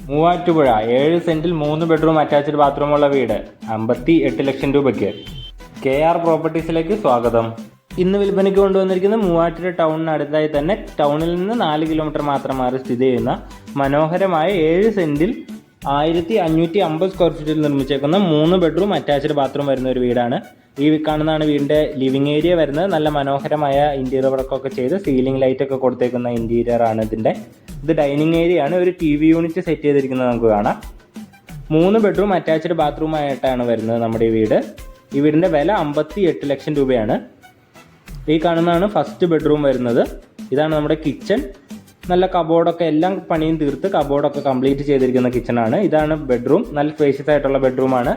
മൂവാറ്റുപുഴ 7 സെന്റിൽ 3 bedroom attached ബാത്റൂമുള്ള വീട് 58 ലക്ഷം രൂപയ്ക്ക്. KR പ്രോപ്പർട്ടീസിലേക്ക് സ്വാഗതം. ഇന്ന് വിൽപ്പനയ്ക്ക് കൊണ്ടുവന്നിരിക്കുന്നത് മൂവാറ്റുപുഴ ടൗണിന് അടുത്തായി തന്നെ ടൗണിൽ നിന്ന് 4 കിലോമീറ്റർ മാത്രം മാറി സ്ഥിതി ചെയ്യുന്ന മനോഹരമായ 7 സെന്റിൽ 1550 സ്ക്വയർ ഫീറ്റിൽ നിർമ്മിച്ചേക്കുന്ന 3 ബെഡ്റൂം അറ്റാച്ച്ഡ് ബാത്റൂം വരുന്ന ഒരു വീടാണ്. ഈ കാണുന്നതാണ് വീടിൻ്റെ ലിവിങ് ഏരിയ വരുന്നത്. നല്ല മനോഹരമായ ഇൻറ്റീരിയർ വർക്കൊക്കെ ചെയ്ത് സീലിംഗ് ലൈറ്റൊക്കെ കൊടുത്തേക്കുന്ന ഇൻറ്റീരിയർ ആണ് ഇതിൻ്റെ. ഇത് ഡൈനിങ് ഏരിയ ആണ്. ഒരു TV യൂണിറ്റ് സെറ്റ് ചെയ്തിരിക്കുന്നത് നമുക്ക് കാണാം. 3 ബെഡ്റൂം അറ്റാച്ച്ഡ് ബാത്റൂമായിട്ടാണ് വരുന്നത് നമ്മുടെ ഈ വീട്. ഈ വീടിൻ്റെ വില 58 ലക്ഷം രൂപയാണ്. ഈ കാണുന്നതാണ് ഫസ്റ്റ് ബെഡ്റൂം വരുന്നത്. ഇതാണ് നമ്മുടെ കിച്ചൺ. നല്ല കബോർഡൊക്കെ എല്ലാം പണിയും തീർത്ത് കബോർഡൊക്കെ കംപ്ലീറ്റ് ചെയ്തിരിക്കുന്ന കിച്ചണാണ്. ഇതാണ് ബെഡ്റൂം. നല്ല സ്പേഷ്യസ് ആയിട്ടുള്ള ബെഡ്റൂമാണ്.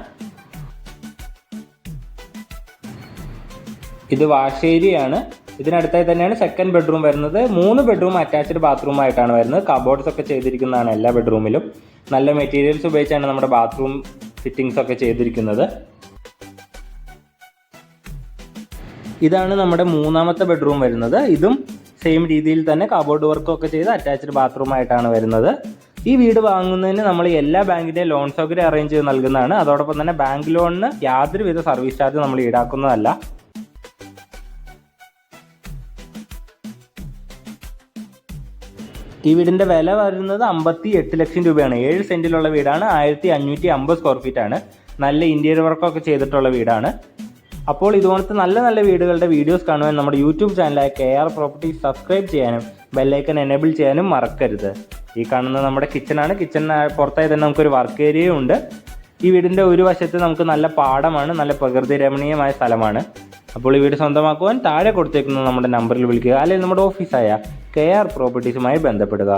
ഇത് വാഷ് ഏരിയയാണ്. ഇതിനടുത്തായി തന്നെയാണ് സെക്കൻഡ് ബെഡ്റൂം വരുന്നത്. 3 ബെഡ്റൂം അറ്റാച്ച്ഡ് ബാത്റൂം ആയിട്ടാണ് വരുന്നത്. കബോർഡ്സ് ഒക്കെ ചെയ്തിരിക്കുന്നതാണ് എല്ലാ ബെഡ്റൂമിലും. നല്ല മെറ്റീരിയൽസ് ഉപയോഗിച്ചാണ് നമ്മുടെ ബാത്റൂം ഫിറ്റിങ്സ് ഒക്കെ ചെയ്തിരിക്കുന്നത്. ഇതാണ് നമ്മുടെ 3ാമത്തെ ബെഡ്റൂം വരുന്നത്. ഇതും സെയിം രീതിയിൽ തന്നെ കബോർഡ് വർക്കൊക്കെ ചെയ്ത് അറ്റാച്ച്ഡ് ബാത്റൂം ആയിട്ടാണ് വരുന്നത്. ഈ വീട് വാങ്ങുന്നതിന് നമ്മൾ എല്ലാ ബാങ്കിൻ്റെയും ലോൺ സൗകര്യം അറേഞ്ച് ചെയ്ത് നൽകുന്നതാണ്. അതോടൊപ്പം തന്നെ ബാങ്ക് ലോണിന് യാതൊരുവിധ സർവീസ് ചാർജ് നമ്മൾ ഈടാക്കുന്നതല്ല. ഈ വീടിൻ്റെ വില വരുന്നത് 58 ലക്ഷം രൂപയാണ്. 7 സെന്റിലുള്ള വീടാണ്. 1550 സ്ക്വയർ ഫീറ്റ് ആണ്. നല്ല ഇൻറ്റീരിയർ വർക്കൊക്കെ ചെയ്തിട്ടുള്ള വീടാണ്. അപ്പോൾ ഇതുപോലത്തെ നല്ല നല്ല വീടുകളുടെ വീഡിയോസ് കാണുവാൻ നമ്മുടെ യൂട്യൂബ് ചാനലായ KR പ്രോപ്പർട്ടീസ് സബ്സ്ക്രൈബ് ചെയ്യാനും ബെല്ലൈക്കൺ എനേബിൾ ചെയ്യാനും മറക്കരുത്. ഈ കാണുന്നത് നമ്മുടെ കിച്ചണാണ്. കിച്ചണിന് പുറത്തായി തന്നെ നമുക്കൊരു വർക്ക് ഏരിയയും ഉണ്ട്. ഈ വീടിൻ്റെ ഒരു വശത്ത് നമുക്ക് നല്ല പാടമാണ്. നല്ല പ്രകൃതി രമണീയമായ സ്ഥലമാണ്. അപ്പോൾ ഈ വീട് സ്വന്തമാക്കുവാൻ താഴെ കൊടുത്തേക്കുന്ന നമ്മുടെ നമ്പറിൽ വിളിക്കുക, അല്ലെങ്കിൽ നമ്മുടെ ഓഫീസായ KR പ്രോപ്പർട്ടീസുമായി ബന്ധപ്പെടുക.